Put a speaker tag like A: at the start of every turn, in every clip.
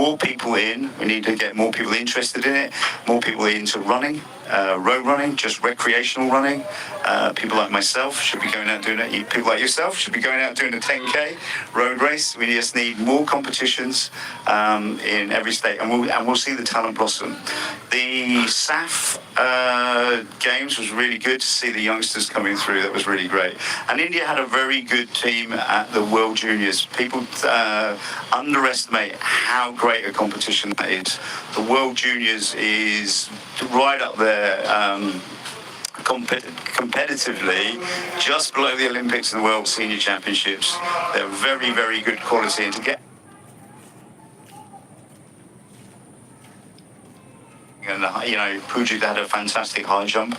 A: more people in. We need to get more people interested in it, more people into running, road running, just recreational running. People like myself should be going out doing it. People like yourself should be going out doing a 10K road race. We just need more competitions in every state, and we'll see the talent blossom. The SAF games was really good to see the youngsters coming through. That was really great. And India had a very good team at the World Juniors. People underestimate how great a competition that is. The World Juniors is right up there competitively, just below the Olympics and the World Senior Championships. They're very, very good quality, and to get and Pujit had a fantastic high jump,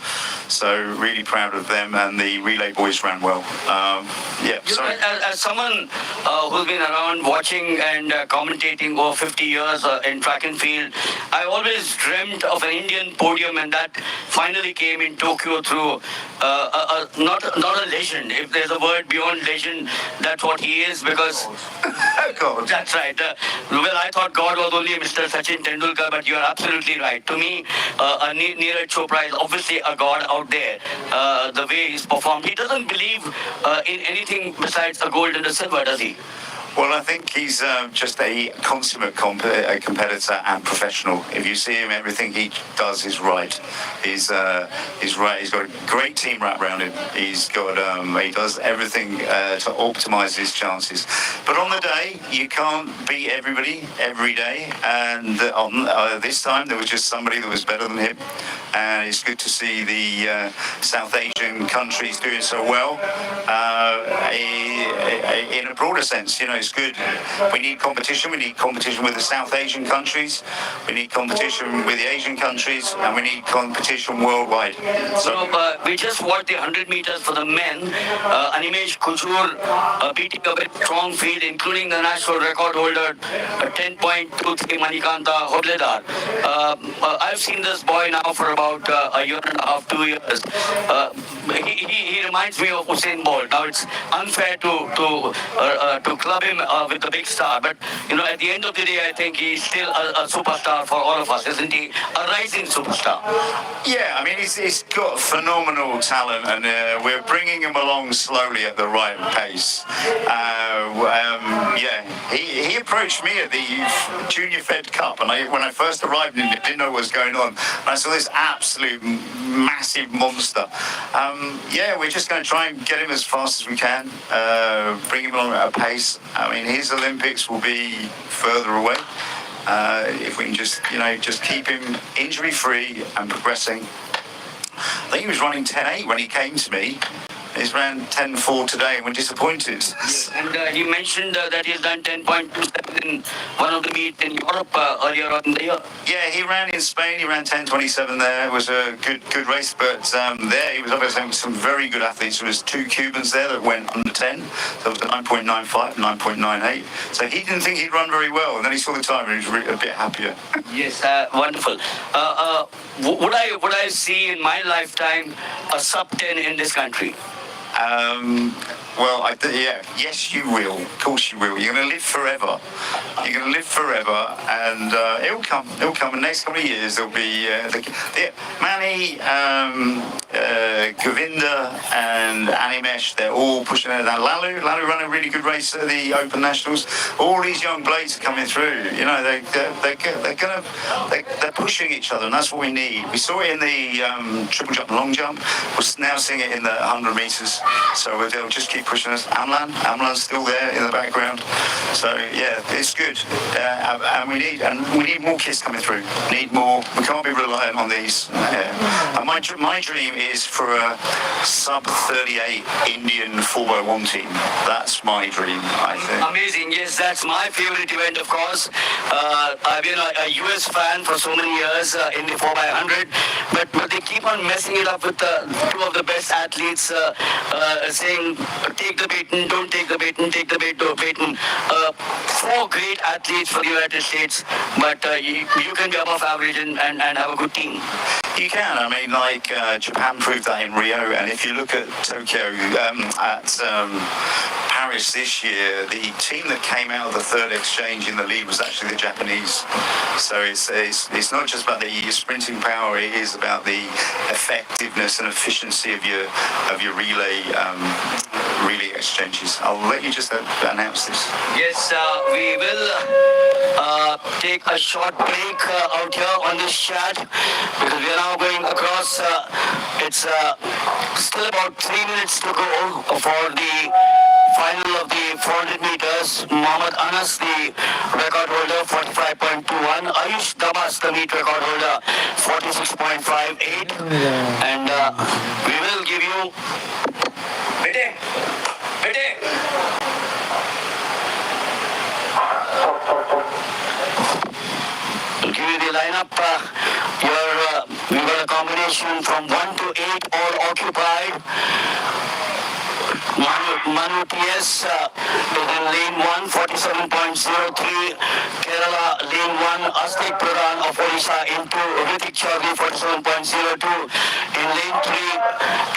A: so really proud of them, and the relay boys ran well.
B: As someone who's been around watching and commentating over 50 years in track and field, I always dreamt of an Indian podium, and that finally came in Tokyo through not a legend. If there's a word beyond legend, that's what he is, because
A: God.
B: That's right. I thought God was only Mr. Sachin Tendulkar, but you're absolutely right. To me, Neeraj Chopra is obviously a god out there. The way he's performed, he doesn't believe in anything besides a gold and a silver, does he?
A: Well, I think he's just a consummate competitor and professional. If you see him, everything he does is right. He's right. He's got a great team wrapped around him. He does everything to optimise his chances. But on the day, you can't beat everybody every day. And on this time, there was just somebody that was better than him. And it's good to see the South Asian countries doing so well. In a broader sense, it's good. We need competition. We need competition with the South Asian countries. We need competition with the Asian countries, and we need competition worldwide.
B: So we just watched the 100 meters for the men. Animesh Kujur beating a very strong field, including the national record holder, 10.23 Manikanta Hobledar. I've seen this boy now for about a year and a half, 2 years. He reminds me of Usain Bolt. Now it's unfair to club him with the big star, but at the end of the day, I think he's still a superstar for all of us, isn't he? A rising superstar.
A: Yeah, I mean, he's got phenomenal talent, and we're bringing him along slowly at the right pace. He approached me at the Junior Fed Cup, and when I first arrived, I didn't know what was going on. And I saw this absolute massive monster. We're just going to try and get him as fast as we can, bring him along at a pace. I mean, his Olympics will be further away. If we can just keep him injury-free and progressing. I think he was running 10.8 when he came to me. He's ran 10.4 today, and we're disappointed.
B: And he mentioned that he's done 10.27 in one of the meets in Europe earlier on in the year.
A: Yeah, he ran in Spain. He ran 10.27 there. It was a good race, but there he was up against some very good athletes. There was 2 Cubans there that went under 10. So it was a 9.95, 9.98. So he didn't think he'd run very well, and then he saw the time and he was a bit happier.
B: Yes, wonderful. Would I see in my lifetime a sub 10 in this country?
A: Yes, you will. Of course you will. You're going to live forever. You're going to live forever, and it'll come. It'll come. In the next couple of years, there'll be Manny, Govinda, and Animesh. They're all pushing it. Now, Lalu ran a really good race at the Open Nationals. All these young blades are coming through. They're pushing each other, and that's what we need. We saw it in the triple jump and long jump. We're now seeing it in the 100 meters. So they'll just keep pushing us. Amlan's still there in the background. So yeah, it's good. And we need more kids coming through. Need more. We can't be reliant on these. And my dream is for a sub 38 Indian 4x1 team. That's my dream, I think.
B: Amazing. Yes, that's my favorite event, of course. I've been a US fan for so many years in the 4x100, but they keep on messing it up with 2 of the best athletes, saying take the baton, don't take the baton, take the baton. Four great athletes for the United States, but you can be above average and have a good team.
A: You can. I mean, like Japan proved that in Rio, and if you look at Tokyo, Paris this year, the team that came out of the third exchange in the lead was actually the Japanese. So it's not just about the sprinting power; it is about the effectiveness and efficiency of your relay exchanges. I'll let you just announce this.
B: Yes, we will take a short break out here on this chat because we are now going across. It's still about 3 minutes to go for the final of the 400 meters. Mohammad Anas, the record holder, 45.21. Ayush Dabas, the meet record holder, 46.58. And we will give you... We'll give you the lineup. We've got a combination from 1 to 8, all occupied. Manu TS is in lane 1, 47.03. Kerala, lane 1. Astik Pradhan of Odisha in 2. Ritik Chaudhary, 47.02. In lane 3,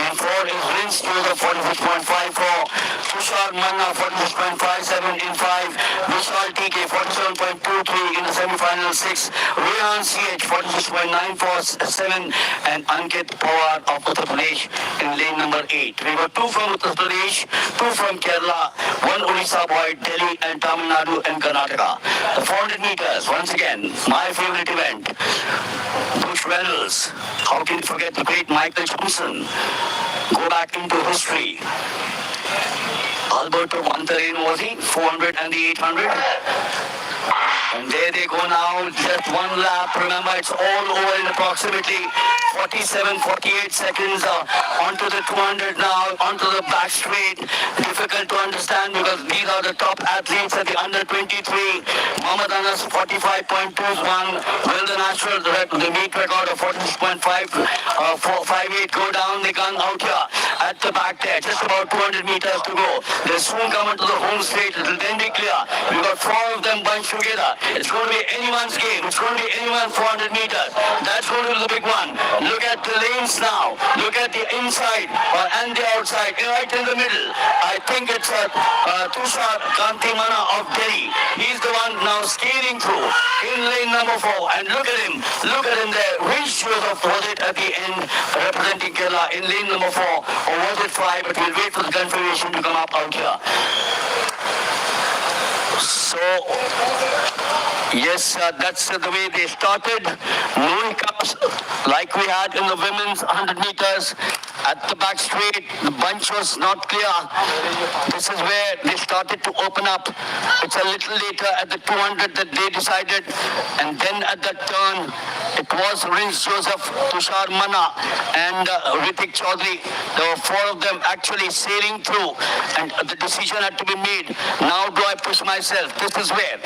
B: in 4 is Rince Joseph, 46.54. Tushar Manna, 46.57 in 5. Vishal TK, 47.23 in the semi-final 6. Rehan CH, 46.94, 7. And Ankit Pawar of Uttar Pradesh in lane number 8. We got 2 from Uttar Pradesh, 2 from Kerala, 1 Odisha boy, Delhi and Tamil Nadu and Karnataka. The 400 meters, once again, my favorite event. Bush medals. How can you forget the great Michael Johnson? Go back into history. Alberto Montereno was he? 400 and the 800. And there they go now, just one lap. Remember, it's all over in approximately 47-48 seconds. Onto the 200 now, onto the back straight. Difficult to understand because these are the top athletes at the under 23. Mohammad Anas, 45.21. Will the natural, the meet record of 46.5, 458 go down. They gun out here at the back there. Just about 200 meters to go. They'll soon come into the home straight. It will then be clear. We've got 4 of them bunched together. It's going to be anyone's game. It's going to be anyone's 400 meters. That's going to be the big one. Look at the lanes now. Look at the inside and the outside. Right in the middle. I think it's Tushar Kantimana of Delhi. He's the one now skating through in lane number 4. And look at him. Look at him there. Which Joseph was it at the end representing Kerala in lane number 4? Or was it 5? But we'll wait for the confirmation to come up out here. So, yes, that's the way they started. No hiccups like we had in the women's 100 meters. At the back straight, the bunch was not clear. This is where they started to open up. It's a little later at the 200 that they decided. And then at that turn, it was Rince Joseph, Tushar Manna, and Ritik Chaudhary. There were 4 of them actually sailing through. And the decision had to be made. Now do I push myself? This is where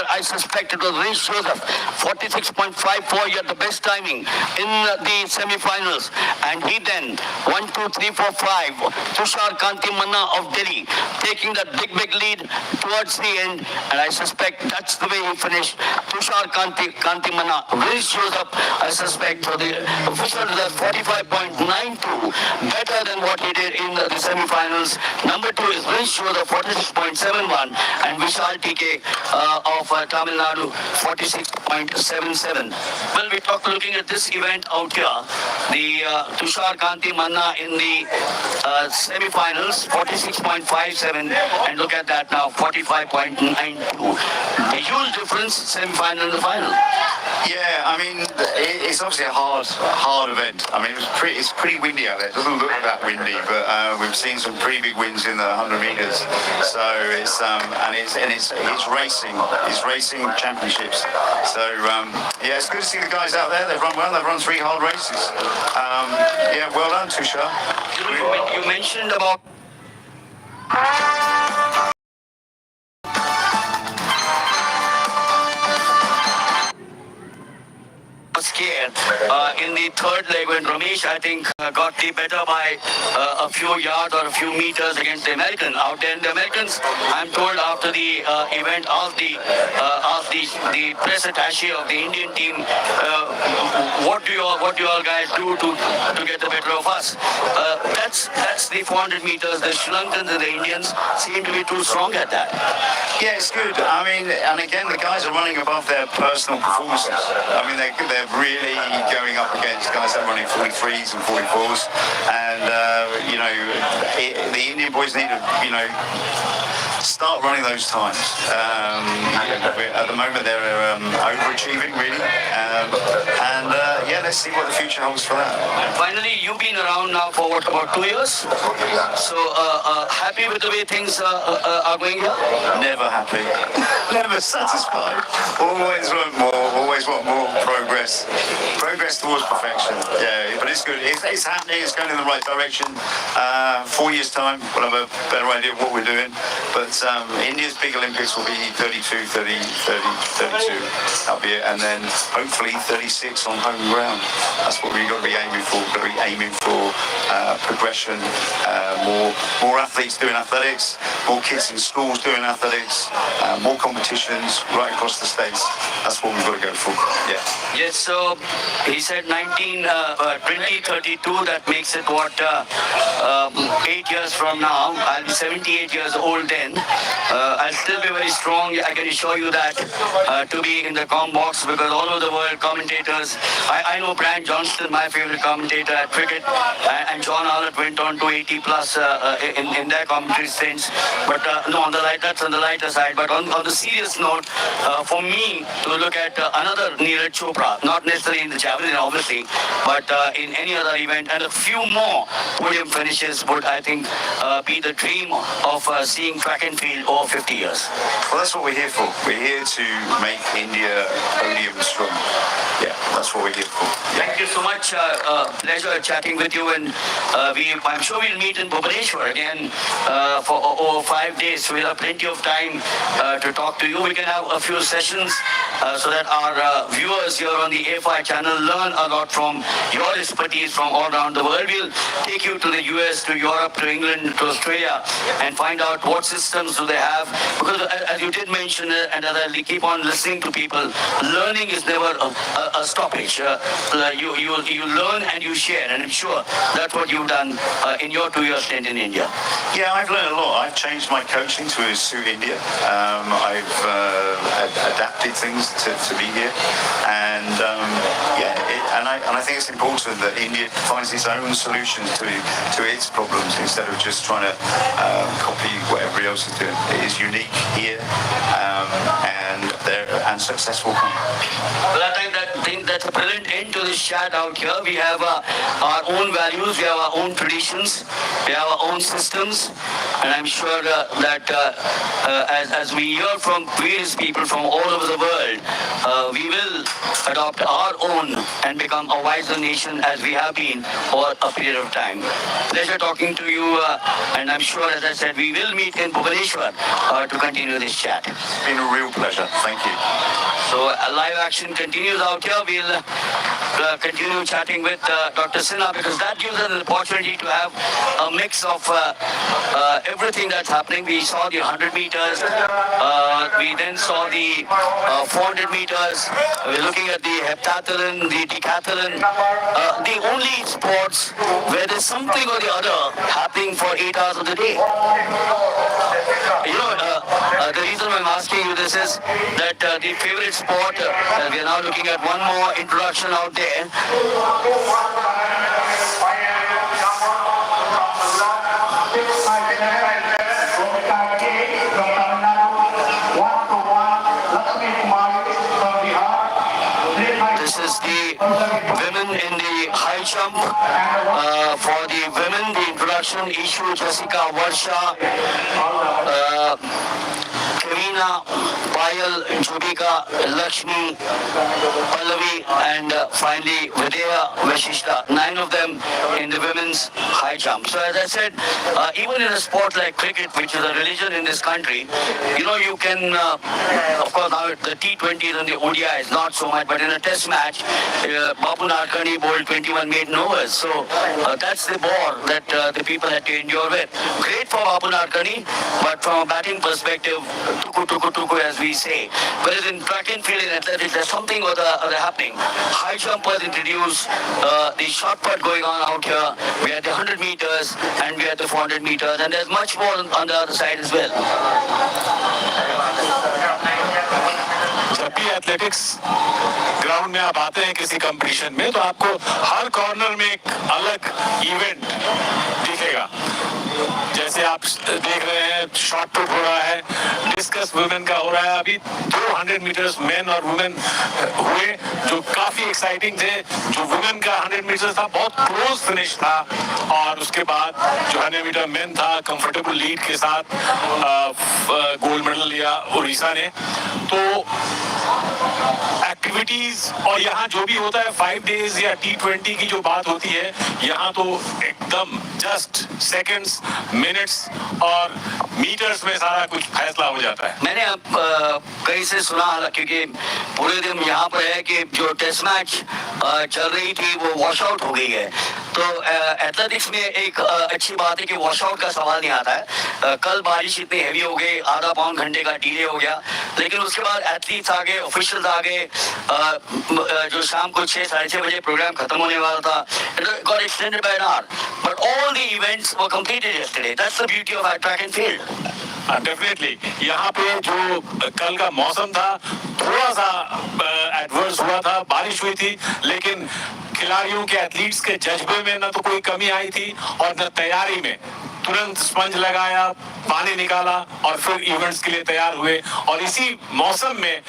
B: I suspect it was Rince Joseph. 46.54, you had the best timing in the semi-finals. And he then 1, 2, 3, 4, 5. Tushar Kanti Manna of Delhi taking that big lead towards the end, and I suspect that's the way he finished. Tushar Kanti Manna. Rince Joseph, I suspect, for the official result 45.92, better than what he did in the semi-finals. Number 2 is Rince Joseph, 46.71, and Vishal TK of Tamil Nadu, 46.77. Well, we talked looking at this event out here. The Tushar Kanti Manna in the semi-finals, 46.57, and look at that now, 45.92. A huge difference, semi-final and the final.
A: Yeah, I mean, it's obviously a hard event. I mean, it's pretty windy out there. It doesn't look that windy, but we've seen some pretty big winds in the 100 meters. So it's racing. It's racing championships. So yeah, it's good to see the guys out there. They've run well. They've run 3 hard races. Yeah, well done, Tushar.
B: You mentioned about scared. that in the third leg when Ramesh, I think, got the better by a few yards or a few meters against the American. Out there, the Americans, I'm told after the event, asked the press attaché of the Indian team, what do you all guys do to get the better of us? That's the 400 meters. The Sri Lankans and the Indians seem to be too strong at that.
A: Yeah, it's good. I mean, and again, the guys are running above their personal performances. I mean, they're really going up against guys that are running 43s and 44s. And, the Indian boys need to, start running those times. At the moment, they're overachieving, really. Let's see what the future holds for that.
B: Finally, you've been around now for what, about 2 years? So, happy with the way things are going here?
A: Never happy. Never satisfied. Always want more progress. Progress towards perfection. Yeah, but it's good. It's happening. It's going in the right direction. 4 years' time, we'll have a better idea of what we're doing. But India's big Olympics will be 32. That'll be it. And then hopefully 36 on home ground. That's what we've got to be aiming for. We've got to be aiming for progression, more athletes doing athletics, more kids in schools doing athletics, more competitions right across the states. That's what we've got to go for. Yeah.
B: Yes, so he said 2032, that makes it what, 8 years from now. I'll be 78 years old then. I'll still be very strong, I can assure you that, to be in the comm box, because all over the world commentators, I know Brian Johnston, my favorite commentator at cricket, and John Arlott went on to 80 plus in their commentary stints. But no, that's on the lighter side. But on the serious note, for me to look at another Neeraj Chopra, not necessarily in the javelin obviously, but in any other event, and a few more podium finishes would, I think, be the dream of seeing track and field over 50 years.
A: Well, that's what we're here for. We're here to make India podium strong. Yeah, that's what we're here for. Yeah.
B: Thank you so much. Pleasure chatting with you, and I'm sure we'll meet in Bhubaneswar again for over 5 days. So we'll have plenty of time to talk to you. We can have a few sessions so that our viewers here on the AFI channel learn a lot from your expertise from all around the world. We'll take you to the US, to Europe, to England, to Australia, and find out what systems do they have. Because as you did mention, and as I keep on listening to people, learning is never a stoppage. You learn and you share, and I'm sure that's what you've done in your 2 years stint in India.
A: Yeah, I've learned a lot. I've changed my coaching to suit India. I've adapted things to be here, and I think it's important that India finds its own solutions to its problems instead of just trying to copy what everybody else is doing. It is unique here, and successful.
B: Well, I think that's a brilliant end to this chat out here. We have our own values, we have our own traditions, we have our own systems, and I'm sure that as we hear from various people from all over the world, we will adopt our own and become a wiser nation as we have been for a period of time. Pleasure talking to you, and I'm sure, as I said, we will meet in Bhubaneswar to continue this chat.
A: It's been a real pleasure. Thank you.
B: So live action continues out here. We'll continue chatting with Dr. Sinha, because that gives us an opportunity to have a mix of everything that's happening. We saw the 100 meters. We then saw the 400 meters. We're looking at the heptathlon, the decathlon. The only sports where there's something or the other happening for 8 hours of the day. The reason I'm asking you this is that the favorite sport, we are now looking at one more introduction out there. This is the women in the high jump. For the women, the introduction, Ishu, Jessica, Varsha, Shavina, Payal, Jubika, Lakshmi, Pallavi, and finally Vidya Vashishta. 9 of them in the women's high jump. So as I said, even in a sport like cricket, which is a religion in this country, you can, of course, now the T20s and the ODIs, not so much, but in a test match, Bapu Narkani bowled 21 maiden overs. So that's the bore that the people had to endure with. Great for Bapu Narkani, but from a batting perspective, tuku, as we say. Whereas in track and field in athletics, there's something or the other happening. High jumpers introduced the short put going on out here. We had the 100 meters and we had the 400 meters, and there's much more on the other side as well.
C: जब भी athletics ground में आप आते हैं किसी competition में तो आपको हर कॉर्नर में एक अलग इवेंट दिखेगा. जैसे आप देख रहे हैं शॉर्ट पुट हो रहा है, डिस्कस वुमेन का हो रहा है. अभी 200 मीटर्स मेन और वुमेन हुए जो काफी एक्साइटिंग थे. जो वुमेन का 100 मीटर्स था बहुत क्लोज फिनिश था, और उसके बाद जो 100 मीटर मेन था कंफर्टेबल लीड के साथ गोल्ड मेडल लिया उड़ीसा ने. तो एक्टिविटीज और यहाँ जो भी होता है 5 डेज या T20 की जो बात होती है, यहाँ तो एकदम जस्ट सेकंड्स, मिनट्स और मीटर्स में सारा कुछ फैसला हो जाता है.
B: मैंने अब कहीं से सुना, क्योंकि पूरे दिन यहाँ पर है कि जो टेस्ट मैच चल रही थी वो वॉश आउट हो गई है. तो एथलेटिक्स में एक अच्छी बात है कि वॉश आउट का सवाल नहीं आता है. कल बारिश इतनी हैवी हो गई, आधा पौन घंटे का डिले हो गया, लेकिन उसके बाद एथलीट्स आ गए, ऑफिशियल्स आ गए. जो शाम को 6-6:30 बजे प्रोग्राम खत्म होने वाला था, it got extended by an hour, but all the events were completed yesterday. That's the beauty of our track and field.
C: Definitely यहाँ पे जो कल का मौसम था थोड़ा सा एडवर्स हुआ था, बारिश हुई थी, लेकिन खिलाड़ियों के एथलीट्स के जज्बे में न तो कोई कमी आई थी और न तैयारी में. तुरंत स्पंज लगाया, पानी निकाला और फिर इवेंट्स के लिए तैयार हुए. और इसी मौसम में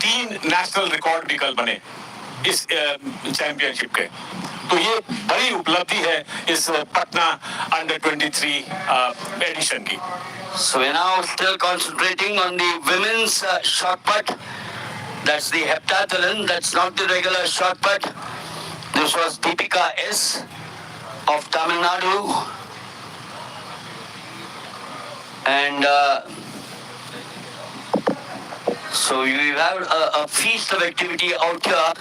C: 3 नेशनल रिकॉर्ड भी कल बने इस चैंपियनशिप के. तो ये बड़ी उपलब्धि है इस पटना अंडर 23 एडिशन की.
B: So we're now still concentrating on the women's shot put. That's the heptathlon. That's not the regular shot put. This was Deepika S. of Tamil Nadu. And so you have a feast of activity out here.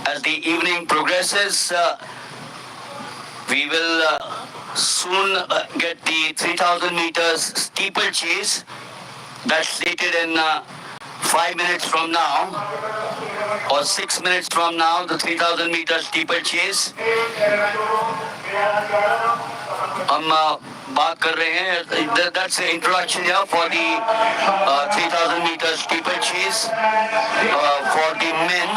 B: As the evening progresses, we will soon get the 3,000 meters steeplechase. That's slated in 5 minutes from now, or 6 minutes from now, the 3,000 meters steeplechase. हम बात कर रहे हैं, that's the introduction here for the 3,000 meters steeplechase for the men.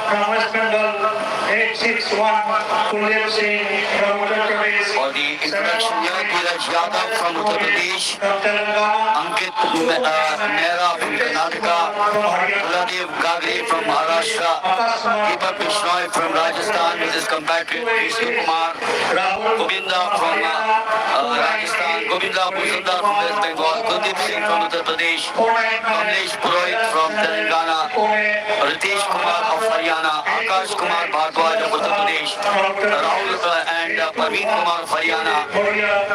D: From West Bengal, 861, Kuldev Singh from Uttar Pradesh.
B: और the introduction here, Dheeraj Yadav from Uttar Pradesh,
D: From Telangana,
B: Ankit Mehra from Karnataka, Baladev Gagre from Maharashtra, Deepak Bishnoi from Rajasthan with his compatriot Vishnu Kumar,
D: Rahul
B: Govinda from Rajasthan, Govinda Bhusandar from West Bengal, Kuldeep Singh from Uttar Pradesh, Kamlesh Purohit from Telangana, Ritesh Kumar of Haryana, Akash Kumar Bhardwaj of Uttar Pradesh, Rahul and Parveen Kumar of Haryana,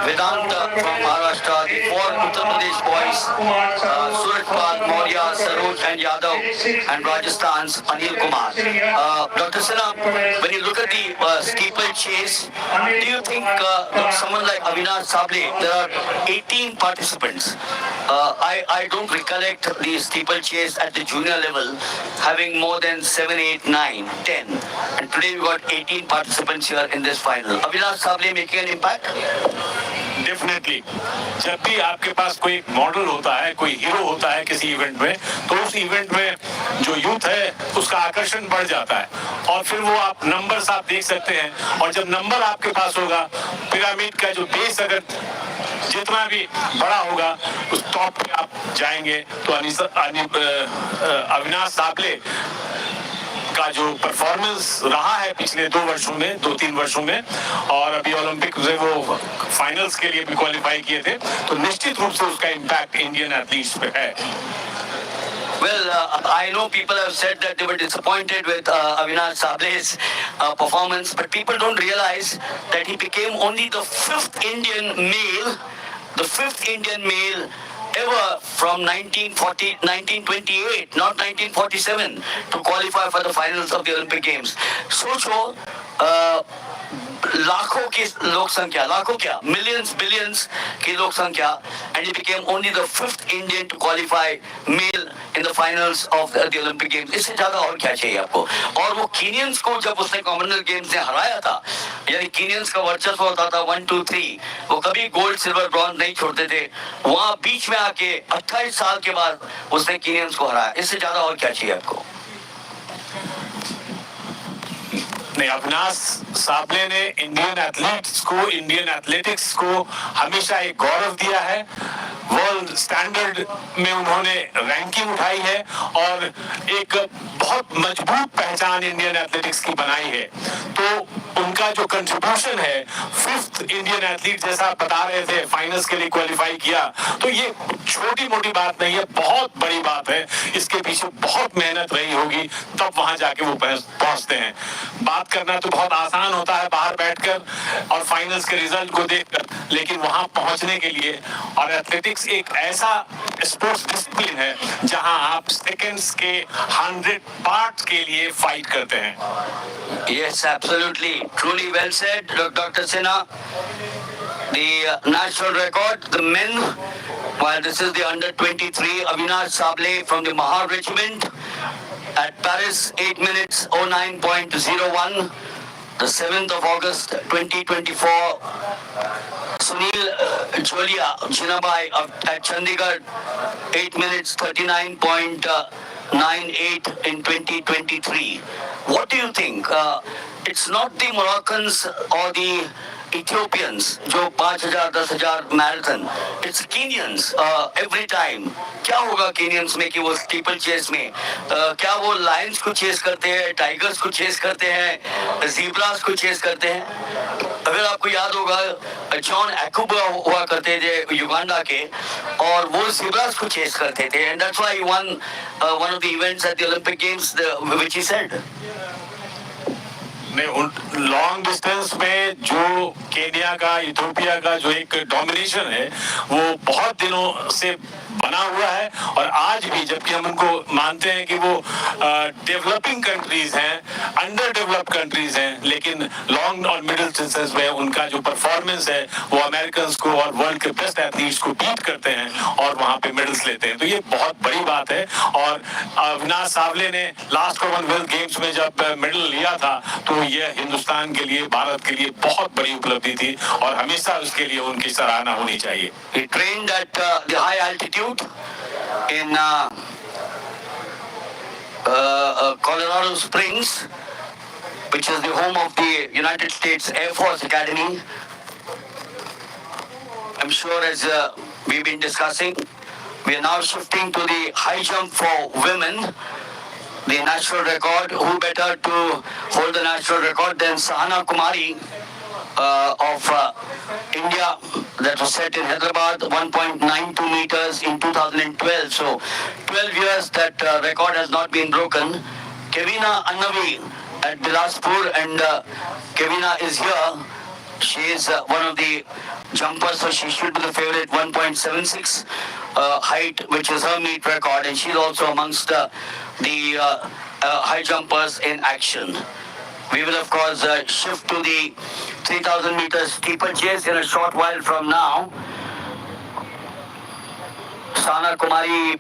B: Vedanta from Maharashtra, the 4 Uttar Pradesh boys, Suratpal, Maurya, Saroj and Yadav, and Rajasthan's Anil Kumar. Dr. Sinha, when you look at the steeplechase, do you think someone like Avinash Sable, there are 18 participants. I don't recollect the steeplechase at the junior level having more than 7, 8, 9, 10. And today we got 18 participants here in this final. Avinash Sable making an impact?
C: Definitely जब भी आपके पास कोई model होता है, कोई hero होता है किसी इवेंट में, तो उस इवेंट में जो यूथ है उसका आकर्षण बढ़ जाता है. और फिर वो आप नंबर्स आप देख सकते हैं, और जब नंबर आपके पास होगा, पिरामिड का जो बेस अगर जितना भी बड़ा होगा उस टॉप पे आप जाएंगे. तो अविनाश साबले उनका जो परफॉर्मेंस रहा है पिछले 2-3 वर्षों में, और अभी ओलंपिक से वो फाइनल्स के लिए भी क्वालिफाई किए थे, तो निश्चित रूप से उसका इम्पैक्ट इंडियन एथलीट्स पे है।
B: Well, I know people have said that they were disappointed with Avinash Sable's performance, but people don't realize that he became only the fifth Indian male ever from 1928, not 1947, to qualify for the finals of the Olympic Games. सोचो लाखों की लोक संख्या, लाखों क्या, millions, billions की लोक संख्या, and he became only the fifth Indian to qualify male in the finals of the Olympic Games. इससे ज्यादा और क्या चाहिए आपको? और वो कीनियंस को जब उसने कॉमनवेल्थ गेम्स में हराया था, यानी कीनियंस का वर्चस्व होता था 1, 2, 3, वो कभी गोल्ड, सिल्वर, ब्रॉन्ज नहीं छोड़ते थे, वहां बीच में आके 28 साल के बाद उसने कीनियंस को हराया। इससे ज्यादा और क्या चाहिए आपको?
C: नहीं, अविनाश साबले ने इंडियन एथलेटिक्स को हमेशा एक गौरव दिया है। वर्ल्ड स्टैंडर्ड में उन्होंने रैंकिंग उठाई है और एक बहुत मजबूत पहचान इंडियन एथलेटिक्स की बनाई है। तो उनका जो कंट्रीब्यूशन है, फिफ्थ इंडियन एथलीट जैसा आप बता रहे थे, फाइनल्स के लिए क्वालिफाई किया, तो ये छोटी मोटी बात नहीं है, बहुत बड़ी बात है। इसके पीछे बहुत मेहनत रही होगी, तब वहां जाके वो पहुंचते हैं। बात करना तो बहुत आसान होता है बाहर बैठकर और फाइनल्स के रिजल्ट को देखकर, लेकिन वहां पहुंचने के लिए, और एथलेटिक्स एक ऐसा स्पोर्ट्स डिसिप्लिन है जहां आप सेकंड्स के 100 पार्ट्स के लिए फाइट करते हैं।
B: Yes, absolutely. Truly well said, Dr. Sinha. The national record, the men, while this is the under 23, Avinash Sable from the Mahar Regiment at Paris, 8 minutes 09.01, the 7th of August 2024. Sunil Jolia Jinabai at Chandigarh, 8 minutes 39.98 in 2023. What do you think? It's not the Moroccans or the Ethiopians जो 5,000, 10,000 marathon, it's Kenyans every time. क्या होगा केनियंस में कि वो steeple chess में क्या वो Lions को चेस करते हैं, टाइगर्स को चेस करते हैं, ज़ीब्रास को चेस करते हैं? अगर आपको याद होगा, जॉन एक्यूबा हुआ करते थे युगांडा के, और वो ज़ीब्रास को चेस करते थे, and that's why he won one of the events at the Olympic Games, which he said.
C: Long distance में जो केन्या का, इथियोपिया का जो एक डोमिनेशन है, वो बहुत दिनों से बना हुआ है। और आज भी, जबकि हम उनको मानते हैं कि वो डेवलपिंग कंट्रीज हैं, अंडर डेवलप्ड कंट्रीज हैं, लेकिन लॉन्ग और मिडिल डिस्टेंस में उनका जो परफॉर्मेंस है, वो अमेरिकन को और वर्ल्ड के बेस्ट एथलीट्स को बीट करते हैं और वहां पे मेडल्स लेते हैं। तो ये बहुत बड़ी बात है। और अविनाश साबले ने लास्ट कॉमनवेल्थ गेम्स में जब मेडल लिया था, तो ये हिंदुस्तान के लिए, भारत के लिए बहुत बड़ी उपलब्धि थी और हमेशा उसके लिए उनकी सराहना होनी चाहिए।
B: He trained at the high altitude in Colorado Springs, which is the home of the United States Air Force Academy. I'm sure, as we've been discussing, we are now shifting to the high jump for women. The national record, who better to hold the national record than Sahana Kumari of India, that was set in Hyderabad, 1.92 meters in 2012. So 12 years that record has not been broken. Kevina Annavi at Bilaspur, and Kevina is here. She is one of the jumpers, so she should be the favorite. 1.76 height, which is her meet record, and she's also amongst the high jumpers in action. We will, of course, shift to the 3,000 meters steeplechase in a short while from now. Sana Kumari,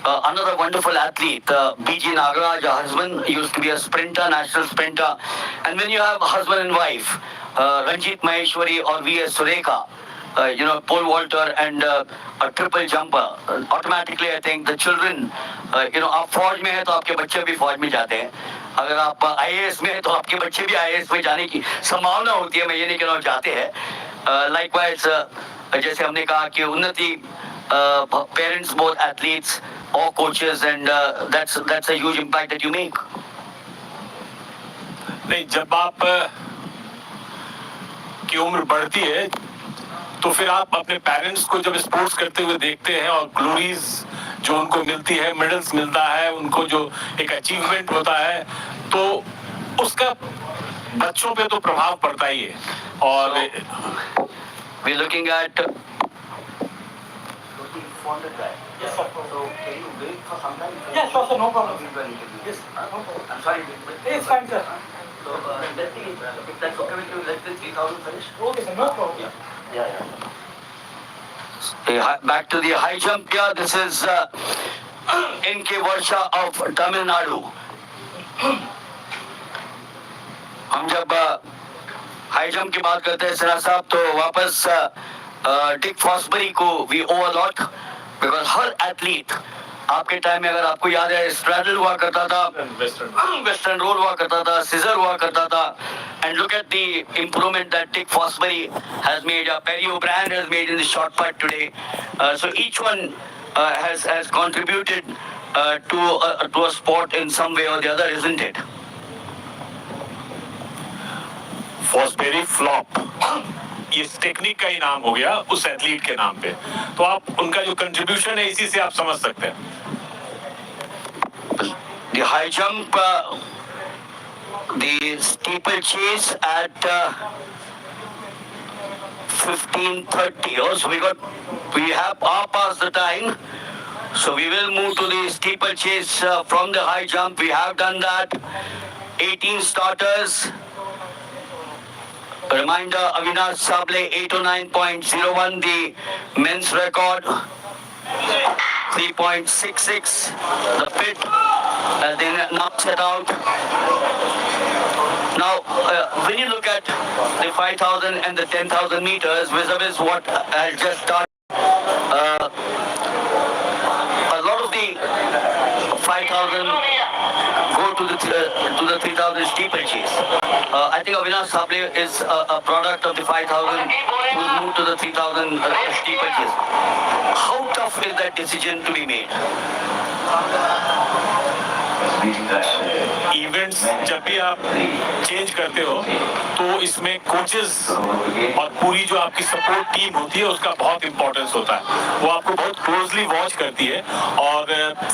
B: another wonderful athlete. B.G. Nagaraj, her husband, used to be a sprinter, national sprinter. And when you have a husband and wife, Ranjit Maheshwari or V.S. Sureka, pole vaulter and a triple jumper, automatically I think the children, आप फौज में हैं तो आपके बच्चे भी फौज में जाते हैं। अगर आप आईएएस में हैं तो आपके बच्चे भी आईएएस में जाने की संभावना होती है। मैं ये नहीं कह रहा हूँ जाते हैं। लाइकवाइज जैसे हमने कहा कि उन्नति, parents, both athletes or coaches, and that's a huge impact that you make.
C: नहीं, जब आप की उम्र बढ़ती है तो फिर आप अपने पेरेंट्स को जब स्पोर्ट्स करते हुए देखते हैं और ग्लोरीज जो उनको मिलती है, मेडल्स मिलता है, उनको जो एक अचीवमेंट होता है, तो उसका बच्चों पे तो प्रभाव पड़ता ही है. और
B: we're looking at
E: Yes, sir.
F: So can you wait for some time?
E: Yeah, sure, sir. No problem.
F: Give an interview.
E: Yes.
F: No problem. I'm sorry.
E: It's fine, sir.
F: So let's see if that's okay with you. Let's say 3,000 finish.
E: Okay, sir. No problem.
F: Yeah.
B: back to the high jump here. This is NK Varsha of Tamil Nadu. हम जब high jump की बात करते हैं सिन्हा साहब, तो वापस Dick Fosbury को we owe a lot, because हर एथलीट आपके टाइम में, अगर आपको याद है, स्ट्रैडल हुआ करता था, वेस्टर्न रोल हुआ करता था, सिजर हुआ करता था. And look at the improvement that Dick Fosbury has made, Parry O'Brien has made in the shot put today. So each one has contributed to a sport in some way or the other, isn't it?
C: Fosbury flop, इस technique का ही नाम हो गया उस athlete के नाम पे. तो आप उनका जो कंट्रीब्यूशन है इसी से आप समझ सकते हैं.
B: The high jump, the steeplechase at 15:30. So we have past the time. So we will move to the steeplechase from the high jump. We have done that. 18 starters. Reminder, Avinash Sable 809.01, the men's record. 3.66, the pit, they knocked it out. Now, when you look at the 5,000 and the 10,000 meters, vis-a-vis what has just started, a lot of the 5,000 go to the 3,000 steeplechase. I think Avinash Sable is a product of the 5,000 who moved to the 3,000 steeplechase. How tough is that decision to be made?
C: Events जब भी आप change करते हो तो इसमें coaches और पूरी जो आपकी सपोर्ट टीम होती है उसका बहुत इंपॉर्टेंस होता है. वो आपको बहुत क्लोजली वॉच करती है. और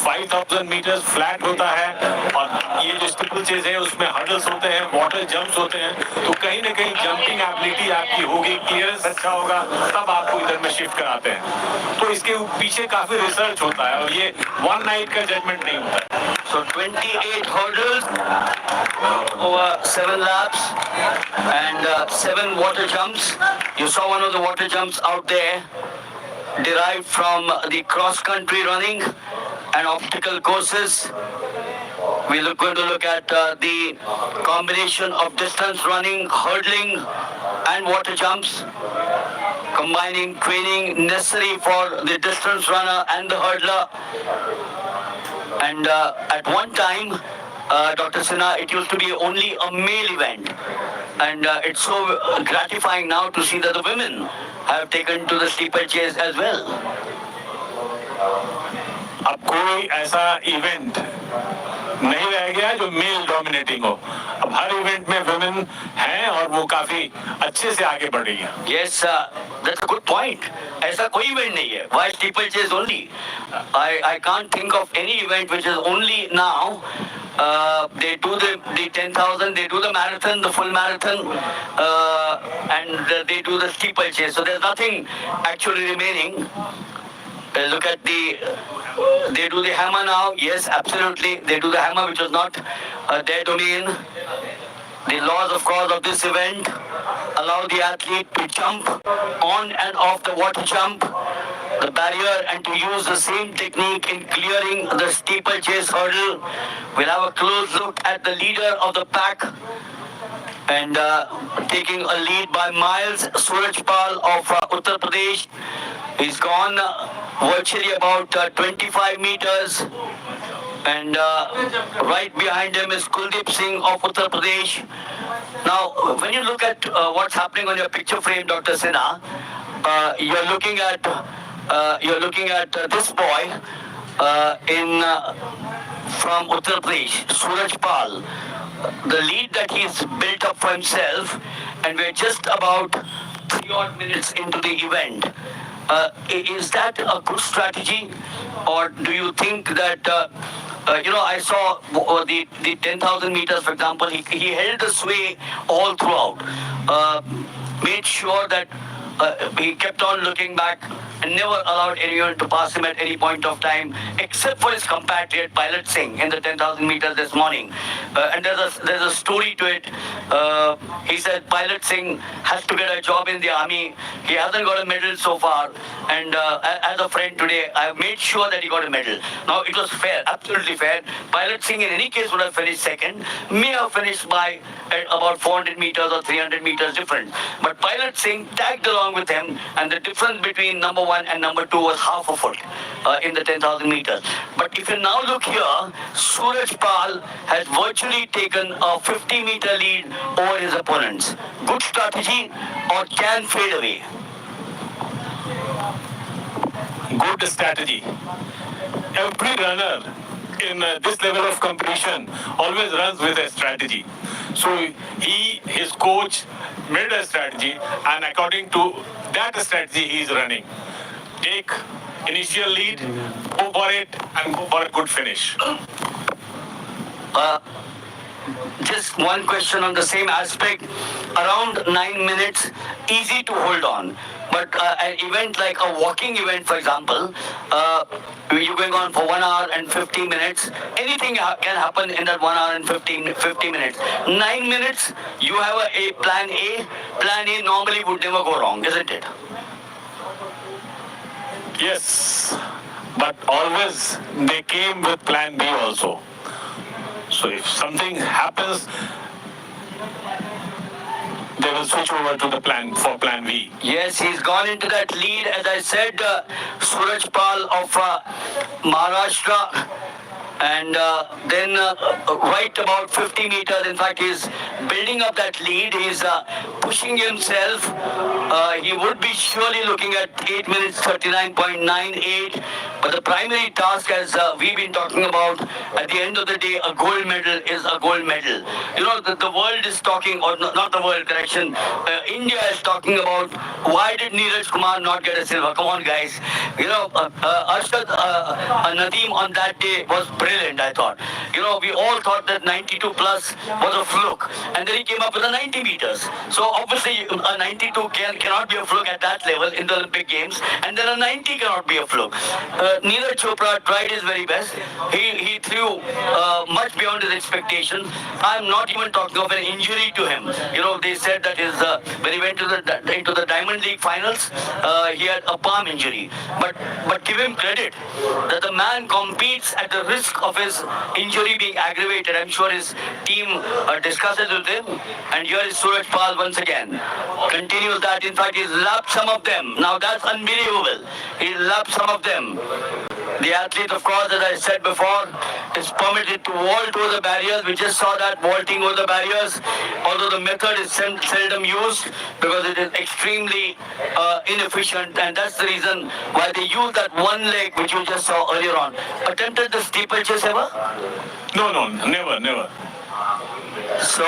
C: 5,000 मीटर्स फ्लैट होता है और ये जो स्टीपल चेज है उसमें हर्डल्स होते हैं, वाटर जंप्स होते हैं. तो कहीं ना कहीं जंपिंग एबिलिटी आपकी होगी, क्लियरेंस अच्छा होगा, तब आपको इधर में शिफ्ट कराते हैं. तो इसके पीछे काफी रिसर्च होता है और ये वन नाइट का जजमेंट नहीं होता है.
B: So 28 hurdles over 7 laps and 7 water jumps. You saw one of the water jumps out there, derived from the cross-country running and obstacle courses. We're going to look at the combination of distance running, hurdling and water jumps, combining training necessary for the distance runner and the hurdler. And at one time, Dr. Sinha, it used to be only a male event. And it's so gratifying now to see that the women have taken to the steeplechase as well.
C: अब कोई ऐसा event नहीं रह गया जो male dominating हो. अब हर event में वुमेन हैं और वो काफी अच्छे से आगे बढ़ रही हैं.
B: Yes, that's a good point. ऐसा कोई इवेंट नहीं है. Why steeplechase only? I can't think of any event which is only now. They do the 10,000, they do the marathon, the full marathon, and they do the steeplechase. So there's nothing actually remaining. Look at they do the hammer now. Yes, absolutely. They do the hammer, which was not their domain. The laws, of course, of this event allow the athlete to jump on and off the water jump, the barrier, and to use the same technique in clearing the steeplechase hurdle. We'll have a close look at the leader of the pack, and taking a lead by miles, Surajpal of Uttar Pradesh. He's gone virtually about 25 meters. And right behind him is Kuldeep Singh of Uttar Pradesh. Now, when you look at what's happening on your picture frame, Dr. Sinha, you're looking at this boy from Uttar Pradesh, Surajpal. the lead that he's built up for himself, and we're just about 3 odd minutes into the event. Is that a good strategy, or do you think that I saw the 10,000 meters, for example, he held the sway all throughout, made sure that he kept on looking back and never allowed anyone to pass him at any point of time, except for his compatriot Pilot Singh in the 10,000 meters this morning. And there's a story to it. He said Pilot Singh has to get a job in the army. He hasn't got a medal so far, and as a friend today, I made sure that he got a medal. Now it was fair, absolutely fair. Pilot Singh in any case would have finished second, may have finished by about 400 meters or 300 meters different. But Pilot Singh tagged along with him, and the difference between number 1 and number 2 was half a foot in the 10,000 meters. But if you now look here, Suraj Pal has virtually taken a 50-meter lead over his opponents. Good strategy, or can fade away?
C: Good strategy. Every runner in this level of competition always runs with a strategy. So his coach made a strategy, and according to that strategy, he is running. Take initial lead, go for it, and go for a good finish.
B: Just one question on the same aspect. Around 9 minutes, easy to hold on. But an event like a walking event, for example, you're going on for 1 hour and 50 minutes. Anything can happen in that 1 hour and 50 minutes. 9 minutes, you have a plan A. Plan A normally would never go wrong, isn't it?
C: Yes, but always they came with plan B also. So if something happens, they will switch over to the plan B.
B: Yes, he's gone into that lead. As I said, Suraj Pal of Maharashtra. And then right about 50 meters, in fact, he's building up that lead. He's pushing himself. He would be surely looking at 8 minutes 39.98. But the primary task, as we've been talking about, at the end of the day, a gold medal is a gold medal. You know, the world is talking, or not the world, correction, India is talking about why did Neeraj Kumar not get a silver? Come on, guys. You know, Arshad Nadeem on that day was brilliant, I thought. You know, we all thought that 92 plus was a fluke. And then he came up with a 90 meters. So obviously, a 92 cannot be a fluke at that level in the Olympic Games. And then a 90 cannot be a fluke. Neeraj Chopra tried his very best. He threw much beyond his expectations. I'm not even talking of an injury to him. You know, they said that when he went into the Diamond League finals, he had a palm injury. But give him credit that the man competes at the risk of his injury being aggravated. I'm sure his team discusses with him. And here is Suraj Pal once again. Continues that. In fact, he's lapped some of them. Now that's unbelievable. He lapped some of them. The athlete, of course, as I said before, is permitted to vault over the barriers. We just saw that vaulting over the barriers, although the method is seldom used because it is extremely inefficient, and that's the reason why they use that one leg which you just saw earlier on. Attempted the steeplechase ever?
C: No, never.
B: So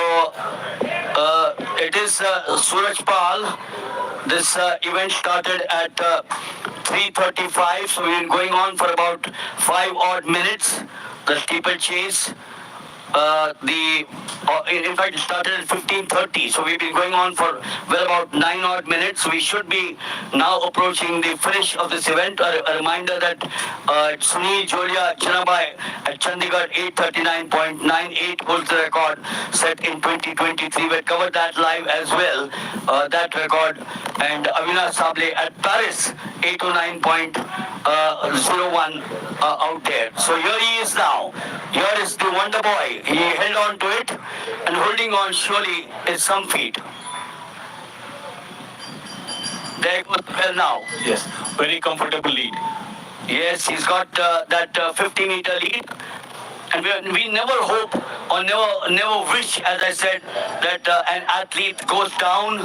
B: it is Suraj Pal. This event started at 3:35, so we've been going on for about 5 odd minutes. The steeplechase. In fact, it started at 15:30, so we've been going on for about 9 odd minutes. We should be now approaching the finish of this event. A reminder that Sunil Jolia Chinabai at Chandigarh 8:39.98 holds the record set in 2023. We covered that live as well, that record. And Avinash Sable at Paris 809.01 out there. So here he is now. Here is the Wonder Boy. He held on to it, and holding on surely is some feat. There goes well now.
C: Yes, very comfortable lead.
B: Yes, he's got that 50-meter lead. And we never hope or never wish, as I said, that an athlete goes down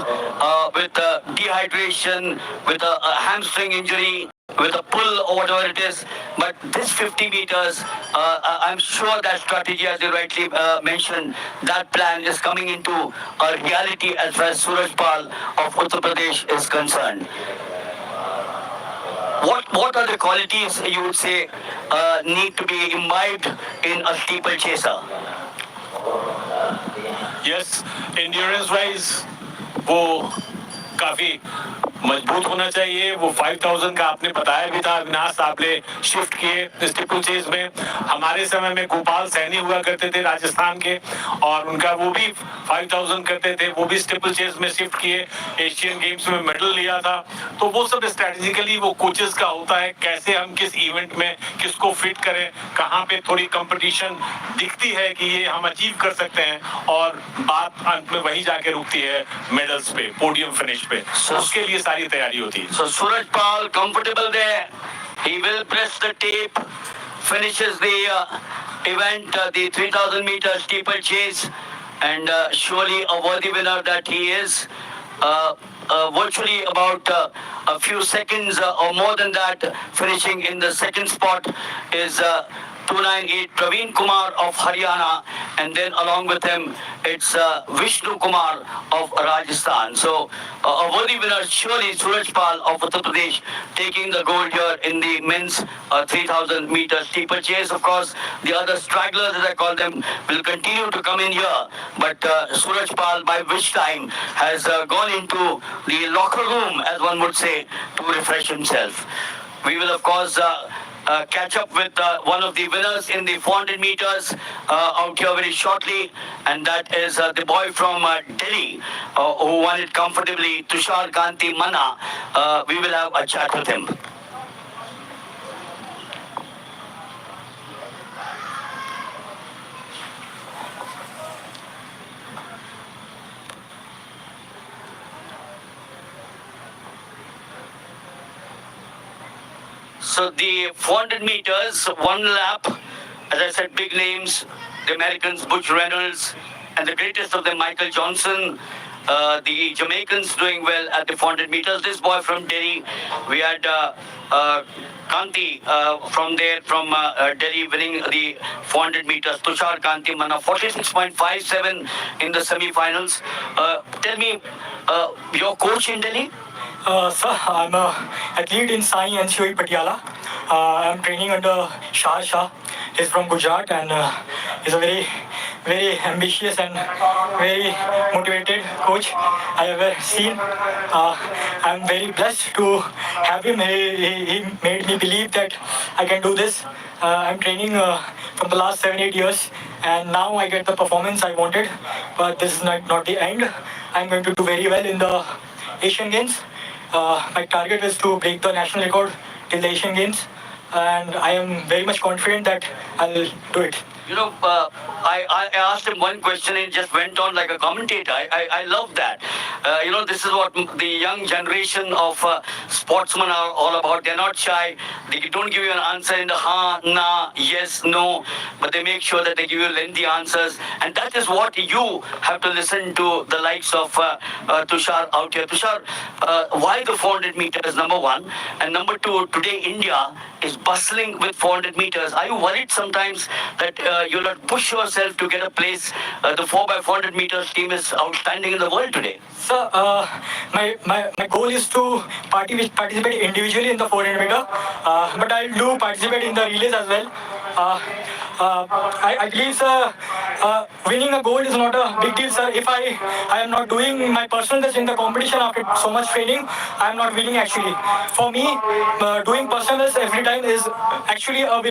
B: with dehydration, with a hamstring injury. with a pull or whatever it is. But this 50 meters, I'm sure that strategy, as you rightly mentioned, that plan is coming into a reality as far as Suraj Pal of Uttar Pradesh is concerned. What are the qualities you would say need to be imbibed in a steeple-chaser?
C: Yes endurance wise वो काफी मजबूत होना चाहिए। वो 5000 का आपने बताया भी था, अविनाश साहब ने शिफ्ट किए स्टीपल चेज में। हमारे समय में गोपाल सैनी हुआ करते थे राजस्थान के, और उनका वो भी 5000 करते थे, वो भी स्टीपल चेज में शिफ्ट किए, एशियन गेम्स में मेडल लिया था। तो वो सब स्ट्रेटेजिकली वो कोचेस का होता है, कैसे हम किस इवेंट में किसको फिट करें, कहाँ पे थोड़ी कंपटीशन दिखती है कि ये हम अचीव कर सकते हैं, और बात अंत में वही जाके रुकती है मेडल्स पे, पोडियम फिनिश पे। उसके लिए सारी तैयारी होती है।
B: So Suraj Pal comfortable there. He will press the tape, finishes the event, the 3000 meter steeplechase, and surely a worthy winner that he is. Virtually about a few seconds or more than that, finishing in the second spot is 298 Praveen Kumar of Haryana, and then along with him it's Vishnu Kumar of Rajasthan. So a worthy winner surely Suraj Pal of Uttar Pradesh taking the gold here in the men's 3000 meter steeplechase. Of course, the other stragglers, as I call them, will continue to come in here, but Suraj Pal by which time has gone into the locker room, as one would say, to refresh himself. We will of course catch up with one of the winners in the 400 meters out here very shortly, and that is the boy from Delhi who won it comfortably, Tushar Kanti Manna. We will have a chat with him. So the 400 meters, one lap, as I said, big names, the Americans, Butch Reynolds, and the greatest of them, Michael Johnson. The Jamaicans doing well at the 400 meters. This boy from Delhi, we had Kanti from there, from Delhi, winning the 400 meters. Tushar Kanti Manna, 46.57 in the semi-finals. Tell me, your coach in Delhi?
G: Sir, I'm an athlete in Sai and Shui Patiala. I'm training under Shah. He's from Gujarat, and he's a very, very ambitious and very motivated coach I ever seen. I'm very blessed to have him. He made me believe that I can do this. I'm training from the last 7-8 years, and now I get the performance I wanted. But this is not the end. I'm going to do very well in the Asian Games. My target is to break the national record till the Asian Games, and I am very much confident that I'll do it.
B: You know, I asked him one question and he just went on like a commentator. I love that. You know, this is what the young generation of sportsmen are all about. They're not shy. They don't give you an answer in the ha, na, yes, no, but they make sure that they give you lengthy answers. And that is what you have to listen to the likes of Tushar out here. Tushar, why the 400 meters, number one? And number two, today India is bustling with 400 meters. Are you worried sometimes that you'll not push yourself to get a place? The 4x400 meters team is outstanding in the world today.
G: Sir, my goal is to participate individually in the 400 meter, but I'll do participate in the relays as well. I believe, sir, winning a gold is not a big deal, sir. If I am not doing my personal best in the competition after so much training, I am not winning actually. For me, doing personal best every time is actually a win.